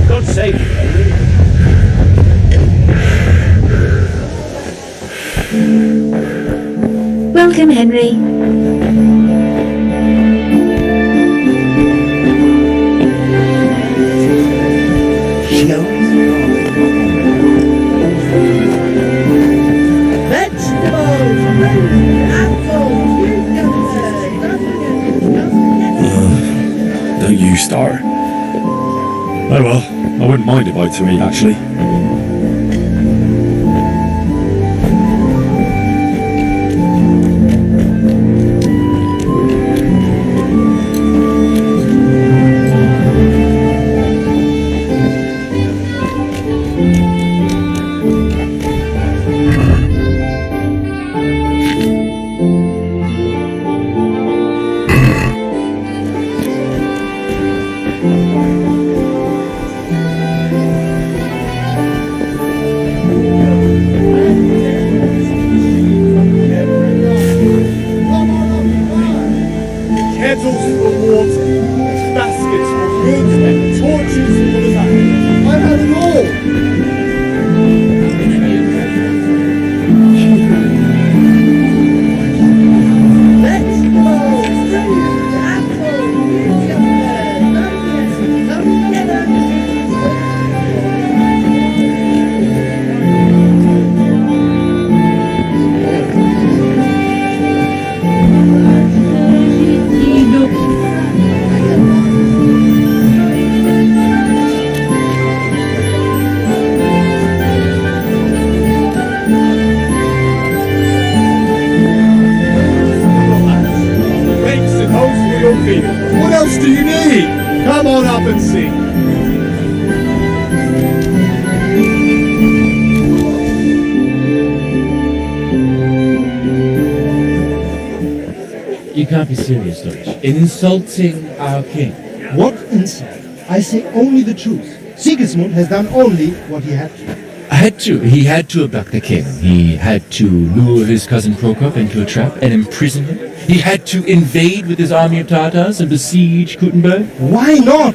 God save you. Welcome, Henry. Don't you start. Oh well, I wouldn't mind if I had to eat, actually. Kettles for water, baskets for food, torches for the night. I had it all. What else do you need? Come on up and see. You can't be serious, Deutsch. In insulting our king. What insult? I say only the truth. Sigismund has done only what he had to. He had to abduct the king. He had to lure his cousin Prokop into a trap and imprison him. He had to invade with his army of Tatars and besiege Kuttenberg. Why not?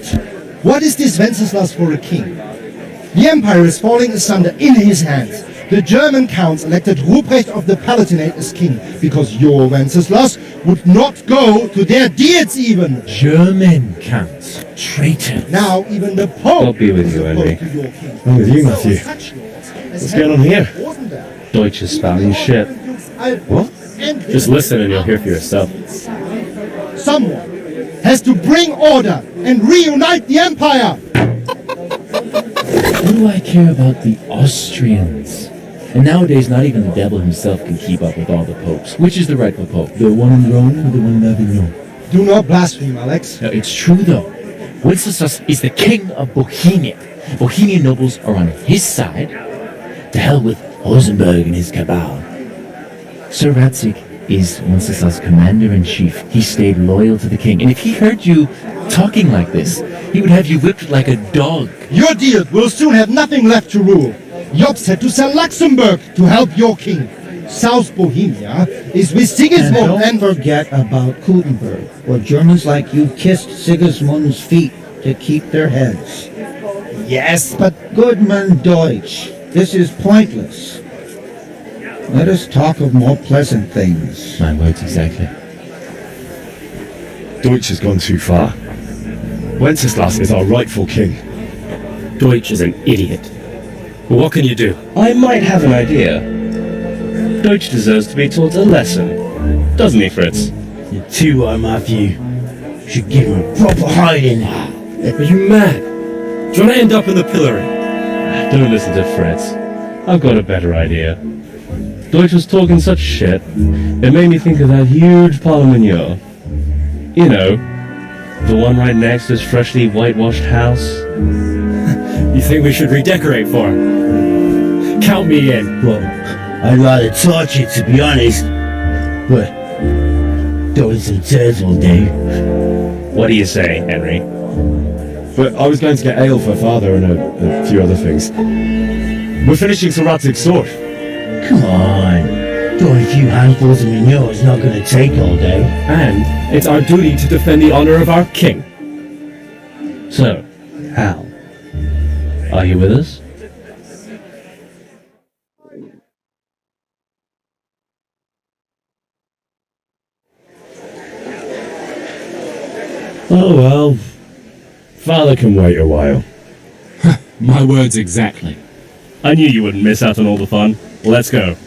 What is this Wenceslas for a king? The empire is falling asunder in his hands. The German counts elected Ruprecht of the Palatinate as king because your Wenceslas would not go to their diets even. German counts. Traitor. Now even the Pope I'll be with is you, opposed Henry. to your king. I'm with you, So Matthew. such lords as What's going on Henry here? wasn't there. Deutsch is spouting shit. What? Just listen and you'll hear for yourself. Someone has to bring order and reunite the empire. What do I care about the Austrians? And nowadays, not even the devil himself can keep up with all the popes. Which is the rightful pope? The one in Rome or the one in Avignon? Do not blaspheme, Alex. No, it's true though. Wenceslas is the king of Bohemia. Bohemian nobles are on his side. To hell with Rosenberg and his cabal. Sir Radzik is Wenceslas' commander-in-chief. He stayed loyal to the king. And if he heard you talking like this, he would have you whipped like a dog. Your Diet will soon have nothing left to rule. Jobst had to sell Luxembourg to help your king. South Bohemia is with Sigismund And don't forget about Kuttenberg, where Germans like you kissed Sigismund's feet to keep their heads. Yes, but Goodman Deutsch, this is pointless. Let us talk of more pleasant things. My words exactly. Deutsch has gone too far. Wenceslas is our rightful king. Deutsch is an idiot. Well, what can you do? I might have an idea. Deutsch deserves to be taught a lesson. Doesn't he, Fritz? You too are, Matthew. Should give him a proper hiding. Are you mad? Do you want to end up in the pillory? Don't listen to Fritz. I've got a better idea. Deutsch was talking such shit, it made me think of that huge parliament. You know, the one right next to his freshly whitewashed house. You think we should redecorate for him? Count me in. Well, I'd rather torch it, to be honest. But throwing some turds will do. What do you say, Henry? But I was going to get ale for father and a few other things. We're finishing Sir Radzig's sword. Come on. Throwing a few handfuls of manure is not going to take all day. And it's our duty to defend the honor of our king. So, Hal, are you with us? Oh well. Father can wait a while. My words exactly. I knew you wouldn't miss out on all the fun. Let's go.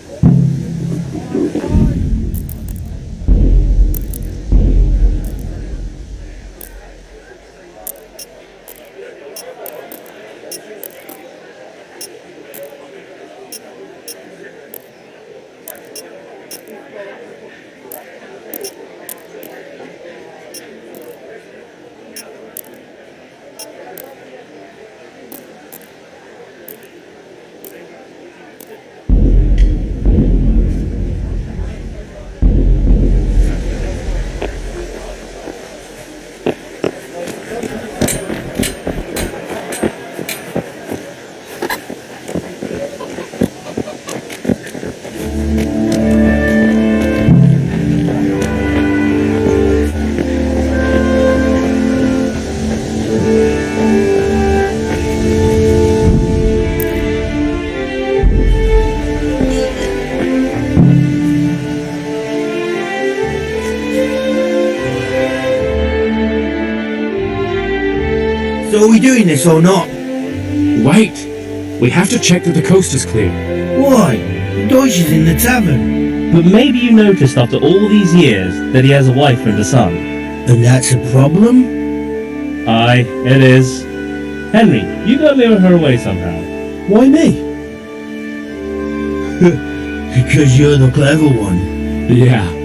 So are we doing this or not? Wait! We have to check that the coast is clear. Why? The Deutsch is in the tavern. But maybe you noticed after all these years that he has a wife and a son. And that's a problem? Aye, it is. Henry, you gotta lure her away somehow. Why me? Because you're the clever one. Yeah.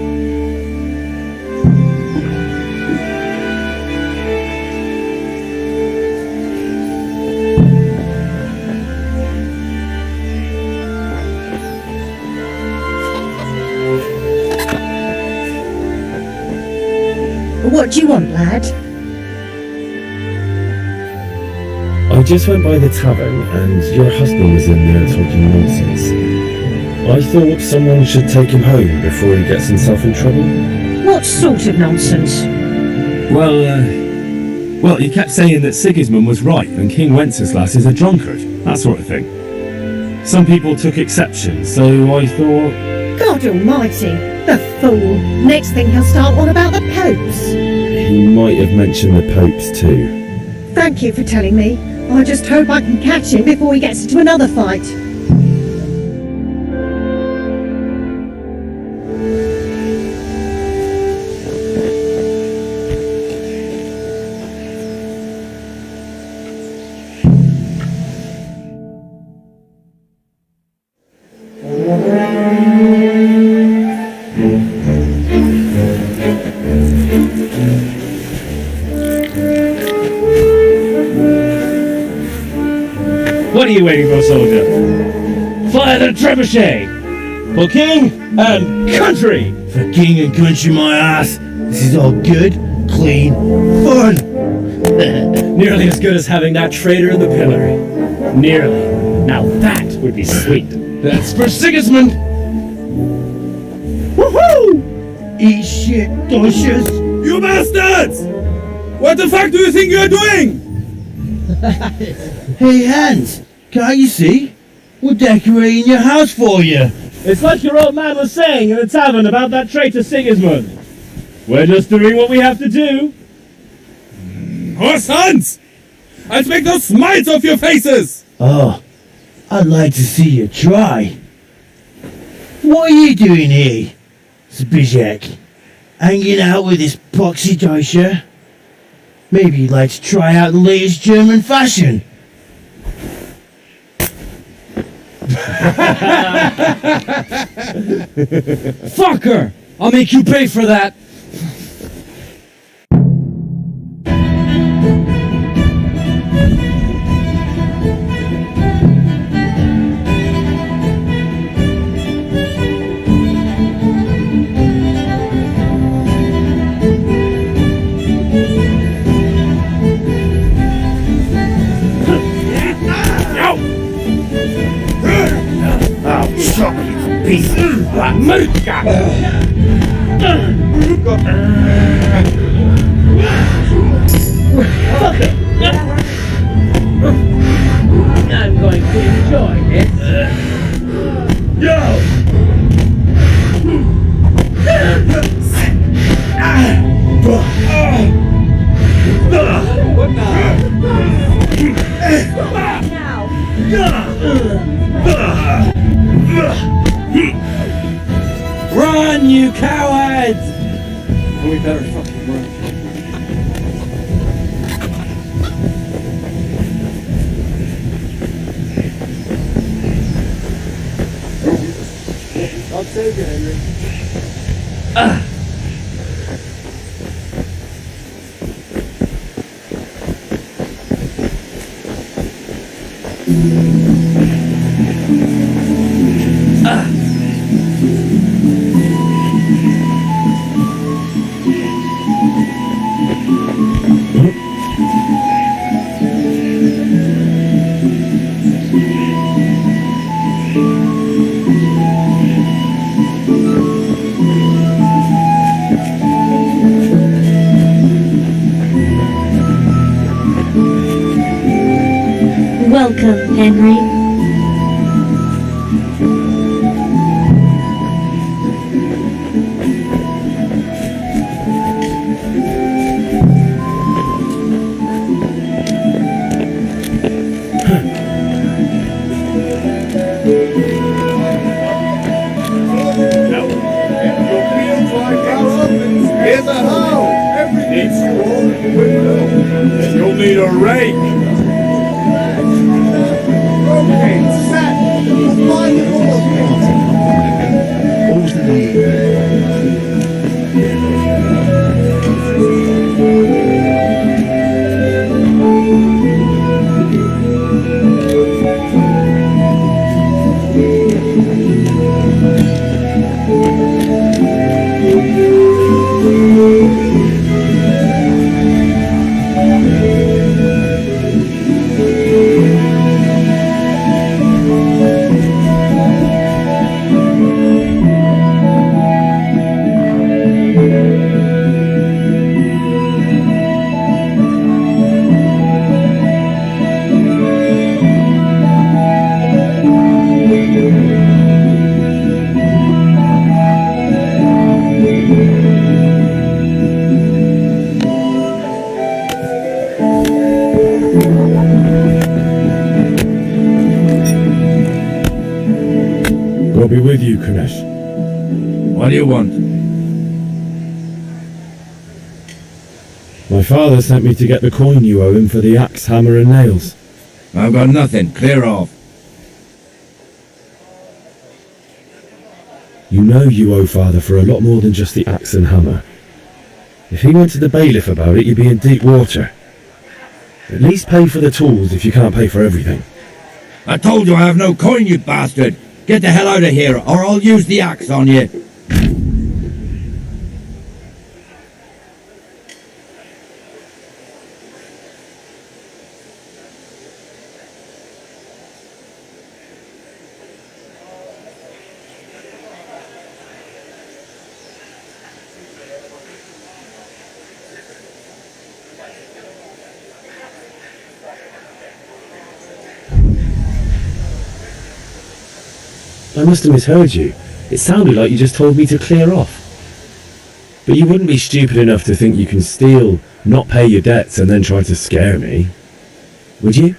What do you want, lad? I just went by the tavern and your husband was in there talking nonsense. I thought someone should take him home before he gets himself in trouble. What sort of nonsense? Well, he kept saying that Sigismund was right and King Wenceslas is a drunkard, that sort of thing. Some people took exception, so I thought... God almighty, the fool. Next thing he'll start on about the popes. He might have mentioned the popes too. Thank you for telling me. I just hope I can catch him before he gets into another fight. What are you waiting for, soldier? Fire the trebuchet! For king and country! For king and country, my ass. This is all good, clean, fun. Nearly as good as having that traitor in the pillory. Nearly. Now that would be sweet. That's for Sigismund! Woohoo! Eat shit, Deutsches. You bastards! What the fuck do you think you're doing? Hey, Hans, can't you see? We're decorating your house for you. It's like your old man was saying in the tavern about that traitor Sigismund. We're just doing what we have to do. Horse Hans! I'll make those smiles off your faces! Oh, I'd like to see you try. What are you doing here, Zbigniew? Hanging out with this poxy Deutscher? Maybe you'd like to try out the latest German fashion. Fucker! I'll make you pay for that! piece of Muka! Fuck it! I'm going to enjoy this. Yo! What Run, you cowards! We better fucking run. God save you, Henry. Welcome, Henry. You'll need a rake. Okay, set. Find the All's in the I'll be with you, Kunesh. What do you want? My father sent me to get the coin you owe him for the axe, hammer and nails. I've got nothing. Clear off. You know you owe father for a lot more than just the axe and hammer. If he went to the bailiff about it, you'd be in deep water. At least pay for the tools if you can't pay for everything. I told you I have no coin, you bastard! Get the hell out of here, or I'll use the axe on you! I must have misheard you. It sounded like you just told me to clear off. But you wouldn't be stupid enough to think you can steal, not pay your debts, and then try to scare me. Would you?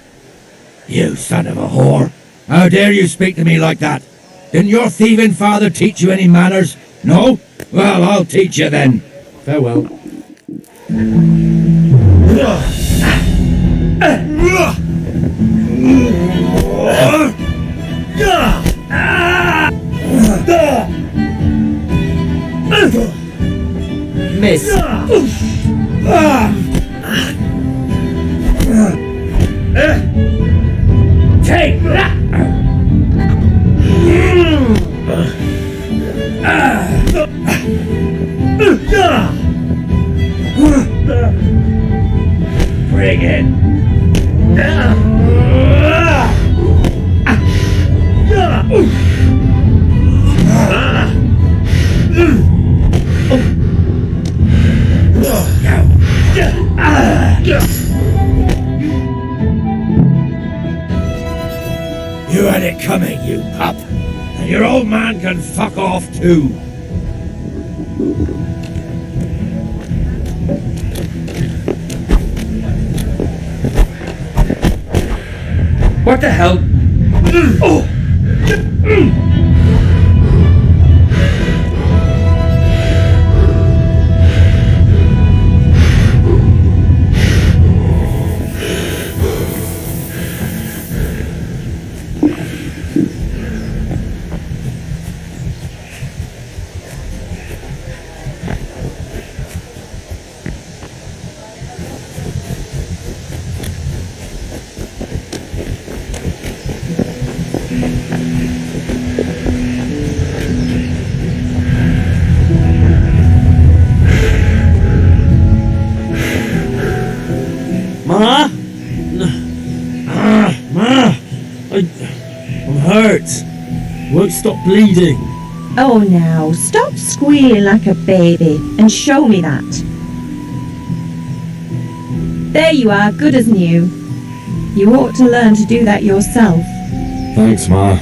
You son of a whore! How dare you speak to me like that? Didn't your thieving father teach you any manners? No? Well, I'll teach you then. Farewell. Miss. Take that! Bring it! You had it coming, you pup. And your old man can fuck off too. What the hell? Ma? Ma! I'm hurt. Won't stop bleeding. Oh, now, stop squealing like a baby and show me that. There you are, good as new. You ought to learn to do that yourself. Thanks, Ma.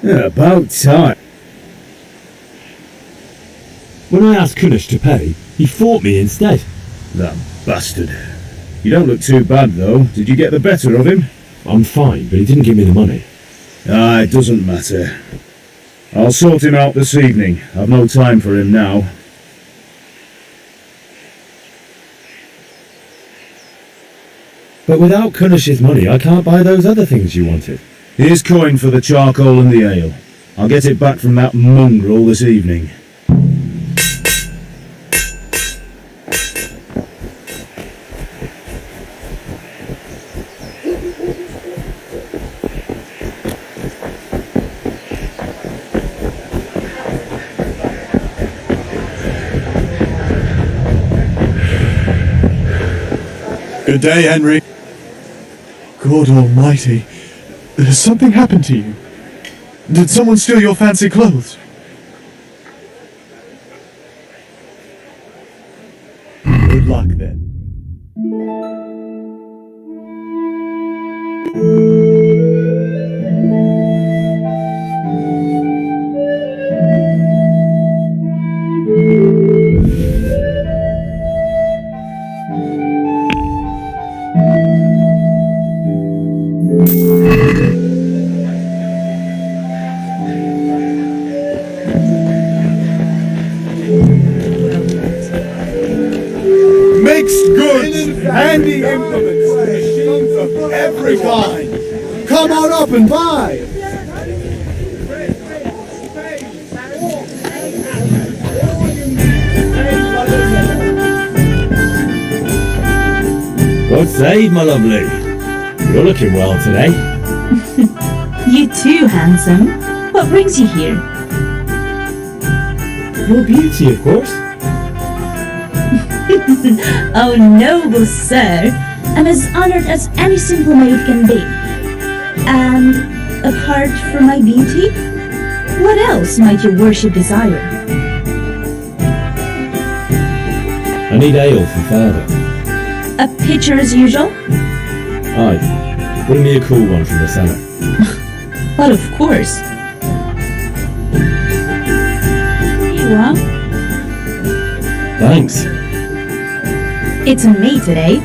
Yeah, about time. When I asked Kunish to pay, he fought me instead. That bastard. You don't look too bad, though. Did you get the better of him? I'm fine, but he didn't give me the money. Ah, it doesn't matter. I'll sort him out this evening. I've no time for him now. But without Kunish's money, I can't buy those other things you wanted. Here's coin for the charcoal and the ale. I'll get it back from that mongrel this evening. Good day, Henry. God almighty. Has something happened to you? Did someone steal your fancy clothes? Good luck, then. Mixed goods, handy implements, machines of every kind. Come on up and buy. God save my lovely. You're looking well today. You too, handsome. What brings you here? Your beauty, of course. Oh, noble sir, I'm as honored as any simple maid can be. And apart from my beauty, what else might your worship desire? I need ale for father. A pitcher as usual? Aye. Bring me a cool one from the cellar. But of course. Here you are. Thanks. It's on me today.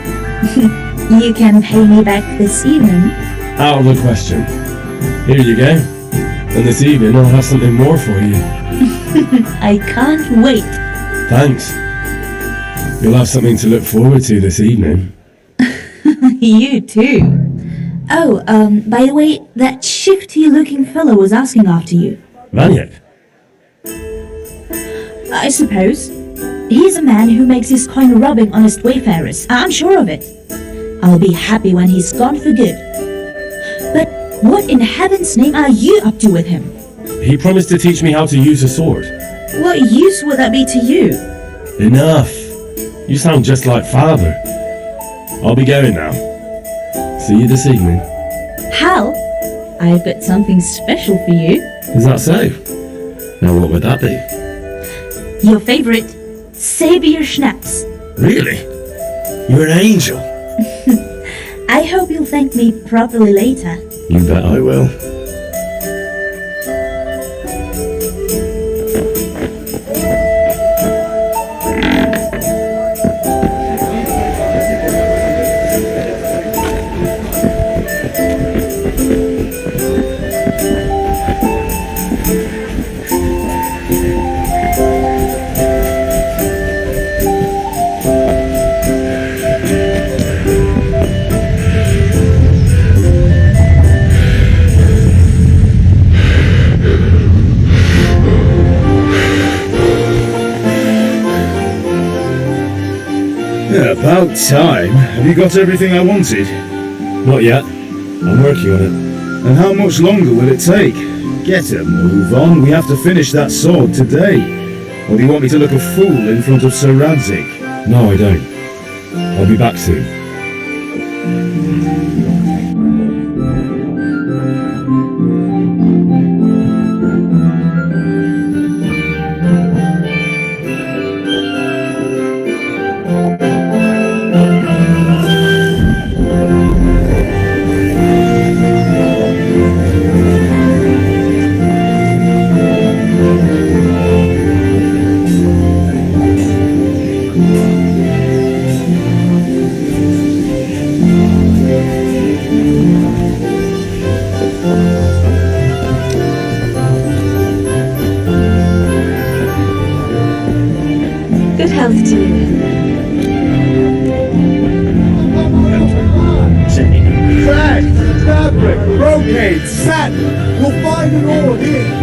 You can pay me back this evening. Out of the question. Here you go. And this evening I'll have something more for you. I can't wait. Thanks. You'll have something to look forward to this evening. You too. Oh, by the way, that shifty-looking fellow was asking after you. Vanyek? I suppose. He's a man who makes his coin robbing honest wayfarers. I'm sure of it. I'll be happy when he's gone for good. But what in heaven's name are you up to with him? He promised to teach me how to use a sword. What use would that be to you? Enough. You sound just like father. I'll be going now. See you this evening. Hal, I've got something special for you. Is that so? Now what would that be? Your favorite, Savior Schnapps. Really? You're an angel. I hope you'll thank me properly later. You bet I will. Yeah, about time. Have you got everything I wanted? Not yet. I'm working on it. And how much longer will it take? Get a move on. We have to finish that sword today. Or do you want me to look a fool in front of Sir Radzik? No, I don't. I'll be back soon. Good health to you. Thread, fabric, brocade, satin. You'll find it all here.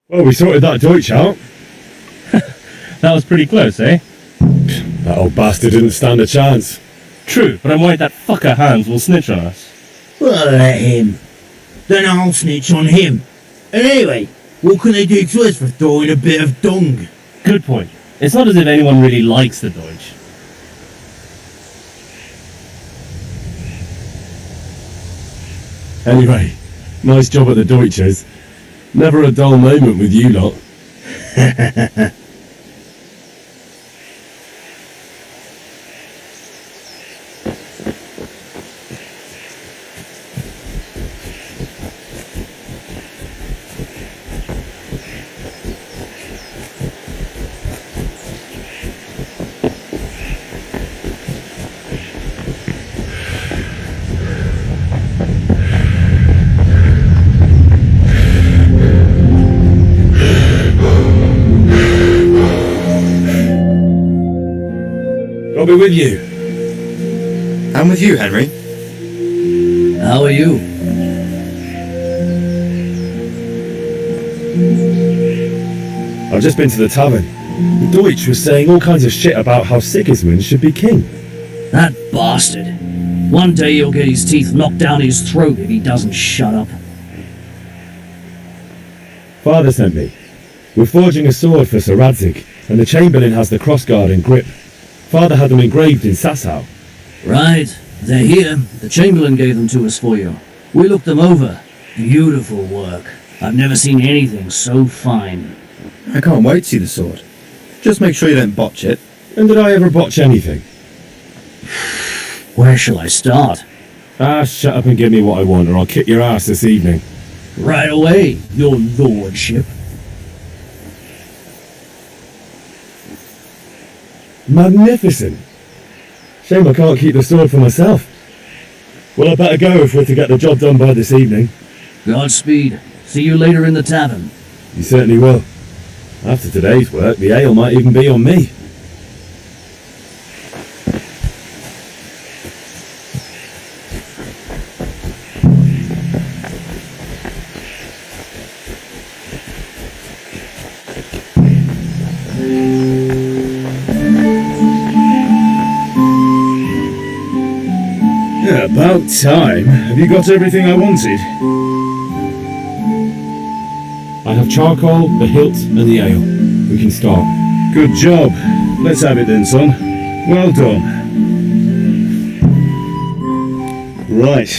Well, we sorted that Deutsch out. That was pretty close, eh? That old bastard didn't stand a chance. True, but I'm worried that fucker Hans will snitch on us. Well, let him. Then I'll snitch on him. And anyway, what can they do to us for throwing a bit of dung? Good point. It's not as if anyone really likes the Deutsch. Anyway, nice job at the Deutsches. Never a dull moment with you lot. I'll be with you. I'm with you, Henry. How are you? I've just been to the tavern. Deutsch was saying all kinds of shit about how Sigismund should be king. That bastard. One day he'll get his teeth knocked down his throat if he doesn't shut up. Father sent me. We're forging a sword for Sir Radzig, and the Chamberlain has the crossguard and grip. Father had them engraved in Sasau. Right. They're here. The Chamberlain gave them to us for you. We looked them over. Beautiful work. I've never seen anything so fine. I can't wait to see the sword. Just make sure you don't botch it. When did I ever botch anything? Where shall I start? Shut up and give me what I want, or I'll kick your ass this evening. Right away, your lordship. Magnificent. Shame I can't keep the sword for myself. Well, I better go if we're to get the job done by this evening. Godspeed. See you later in the tavern. You certainly will. After today's work, the ale might even be on me. Yeah, about time. Have you got everything I wanted? I have charcoal, the hilt, and the ale. We can start. Good job. Let's have it then, son. Well done. Right.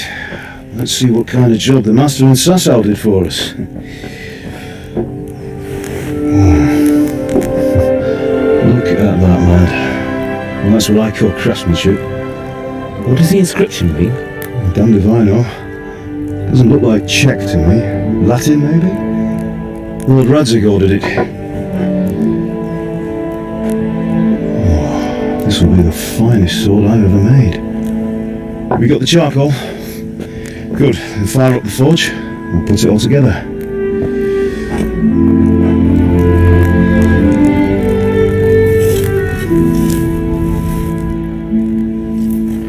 Let's see what kind of job the master in Sasau did for us. Look at that, lad. Well, that's what I call craftsmanship. What does the inscription mean? Damned if I know. Doesn't look like Czech to me. Latin, maybe? Lord Radzig ordered it. Oh, this will be the finest sword I've ever made. We got the charcoal? Good. Then fire up the forge. We'll put it all together.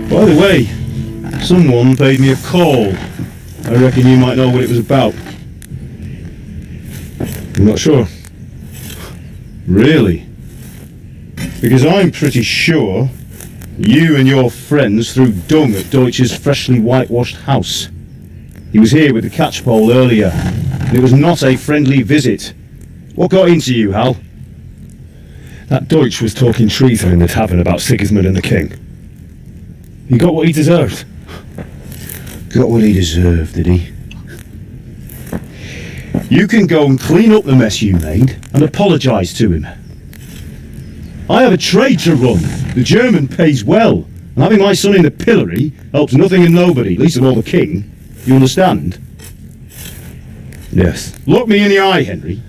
By the way, someone paid me a call. I reckon you might know what it was about. I'm not sure. Really? Because I'm pretty sure you and your friends threw dung at Deutsch's freshly whitewashed house. He was here with the catchpole earlier, and it was not a friendly visit. What got into you, Hal? That Deutsch was talking treason in the tavern about Sigismund and the king. He got what he deserved. Got what he deserved, did he? You can go and clean up the mess you made and apologise to him. I have a trade to run. The German pays well, and having my son in the pillory helps nothing and nobody, least of all the king. You understand? Yes. Look me in the eye, Henry.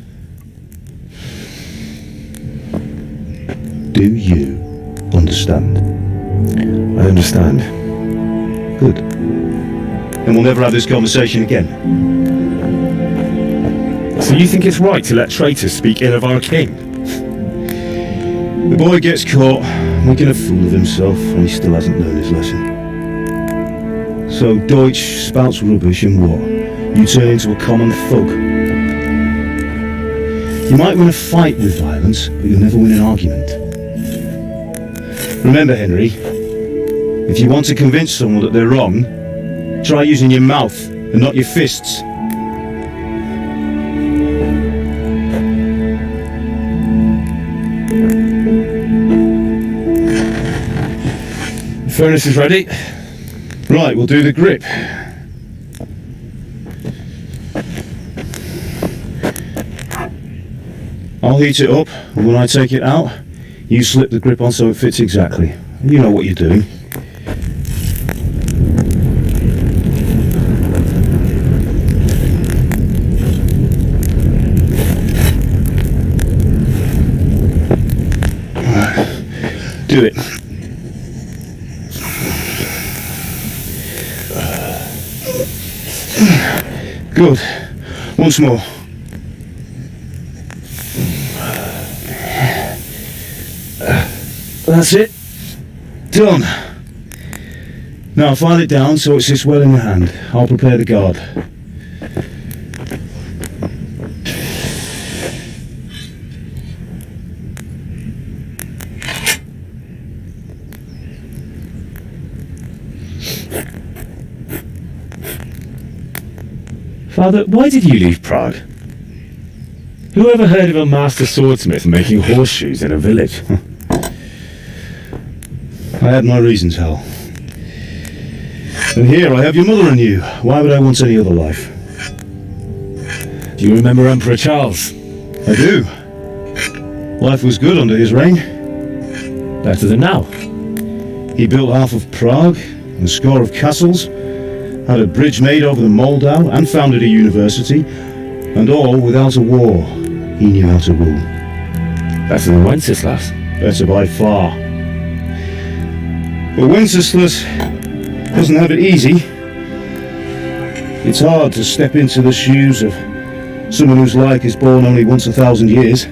Do you understand? I understand. Good. Then we'll never have this conversation again. So you think it's right to let traitors speak ill of our king? The boy gets caught making a fool of himself, and he still hasn't learned his lesson. So Deutsch spouts rubbish, and what? You turn into a common thug. You might win a fight with violence, but you'll never win an argument. Remember, Henry, if you want to convince someone that they're wrong, try using your mouth and not your fists. The furnace is ready. Right, we'll do the grip. I'll heat it up, and when I take it out, you slip the grip on so it fits exactly. You know what you're doing. Do it. Good. Once more. That's it. Done. Now file it down so it sits well in the hand. I'll prepare the guard. Father, why did you leave Prague? Who ever heard of a master swordsmith making horseshoes in a village? I had my reasons, Hal. And here I have your mother and you. Why would I want any other life? Do you remember Emperor Charles? I do. Life was good under his reign. Better than now. He built half of Prague, and a score of castles, had a bridge made over the Moldau, and founded a university, and all without a war. He knew how to rule. Better than Wenceslas. Better by far. But Wenceslas doesn't have it easy. It's hard to step into the shoes of someone whose like is born only once 1,000 years.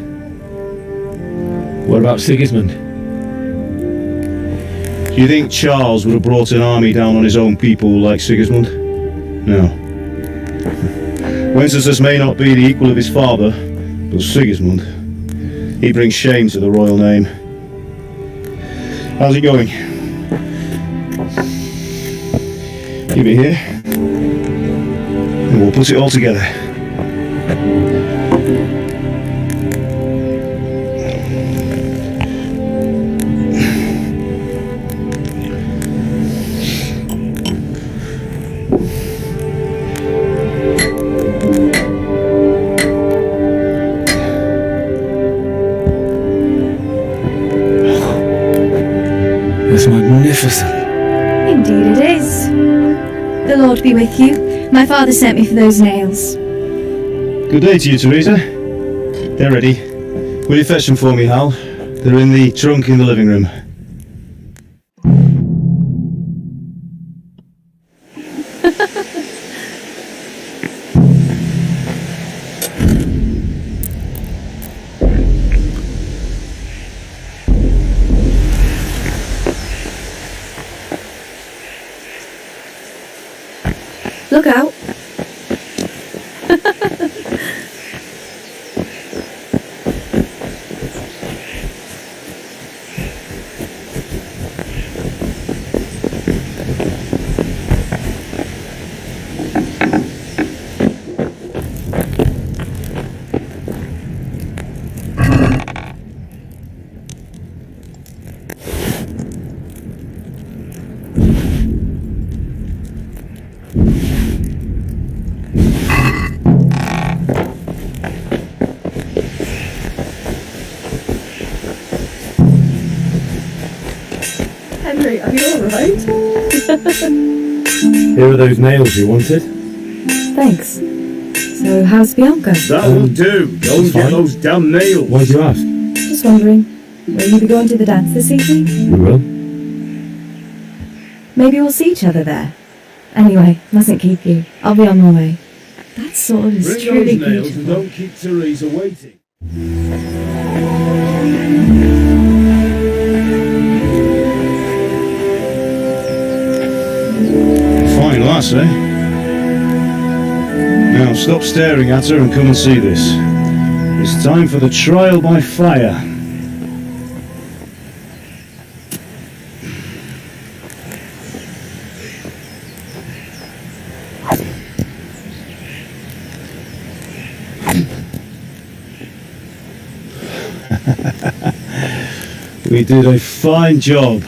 What about Sigismund? Do you think Charles would have brought an army down on his own people like Sigismund? No. Wenceslas may not be the equal of his father, but Sigismund, he brings shame to the royal name. How's it going? Give it here, and we'll put it all together. It's magnificent. Indeed it is. The Lord be with you. My father sent me for those nails. Good day to you, Teresa. They're ready. Will you fetch them for me, Hal? They're in the trunk in the living room. Look out. Henry, are you alright? Here are those nails you wanted. Thanks. So how's Bianca? That'll do. Go and get those damn nails. Why do you ask? Just wondering, will you be going to the dance this evening? We will. Maybe we'll see each other there. Anyway, mustn't keep you. I'll be on my way. That sword is truly beautiful. Don't keep Teresa waiting. Fine lass, eh? Now stop staring at her and come and see this. It's time for the trial by fire. We did a fine job.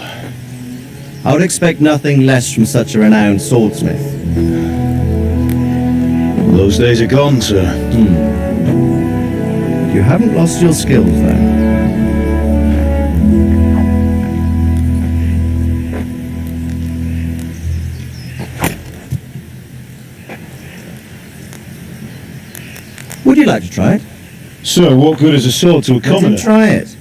I would expect nothing less from such a renowned swordsmith. Those days are gone, sir. You haven't lost your skills, then? Would you like to try it? Sir, what good is a sword to a Let him commoner? try it.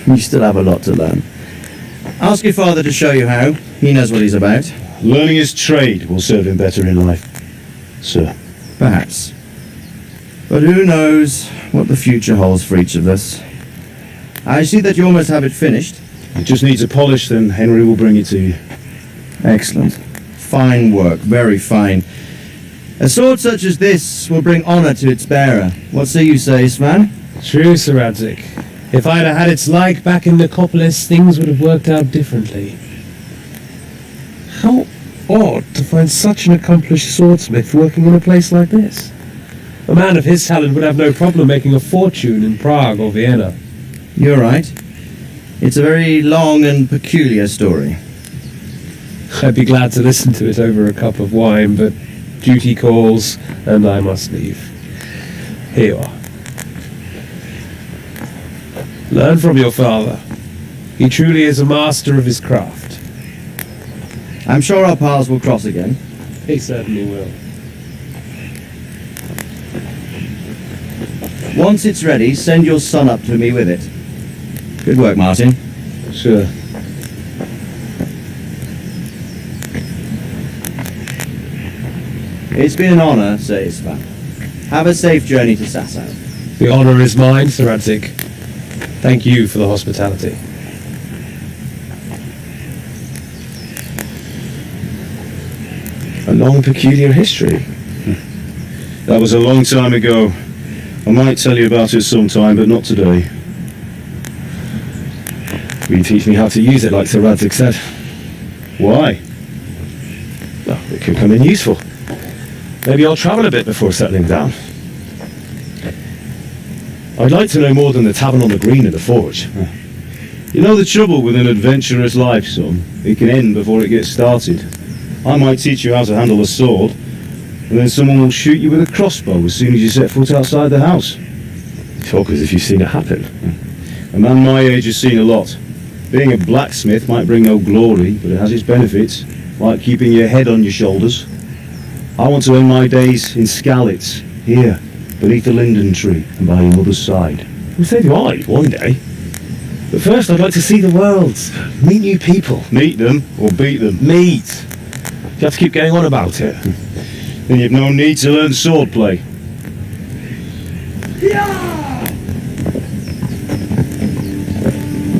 You still have a lot to learn. Ask your father to show you how. He knows what he's about. Learning his trade will serve him better in life, sir. Perhaps. But who knows what the future holds for each of us. I see that you almost have it finished. It just needs a polish, then Henry will bring it to you. Excellent. Fine work, very fine. A sword such as this will bring honour to its bearer. What say you, Svan? True, Sir Radzik. If I'd have had its like back in Nicopolis, things would have worked out differently. How odd to find such an accomplished swordsmith working in a place like this. A man of his talent would have no problem making a fortune in Prague or Vienna. You're right. It's a very long and peculiar story. I'd be glad to listen to it over a cup of wine, but duty calls, and I must leave. Here you are. Learn from your father. He truly is a master of his craft. I'm sure our paths will cross again. He certainly will. Once it's ready, send your son up to me with it. Good work, Martin. Sure. It's been an honour, Sir Isvan. Have a safe journey to Sasau. The honour is mine, Sir Radzik. Thank you for the hospitality. A long, peculiar history. That was a long time ago. I might tell you about it sometime, but not today. Will you teach me how to use it like Sir Radzik said? Why? Well, it could come in useful. Maybe I'll travel a bit before settling down. I'd like to know more than the tavern on the green and the forge. You know the trouble with an adventurous life, son? It can end before it gets started. I might teach you how to handle a sword, and then someone will shoot you with a crossbow as soon as you set foot outside the house. You talk as if you've seen it happen. A man my age has seen a lot. Being a blacksmith might bring no glory, but it has its benefits, like keeping your head on your shoulders. I want to end my days in Skalitz, here, beneath the linden tree and by your mother's side. Well, so do I, one day. But first I'd like to see the world, meet new people. Meet them, or beat them? Meet. You have to keep going on about it. Then you've no need to learn swordplay.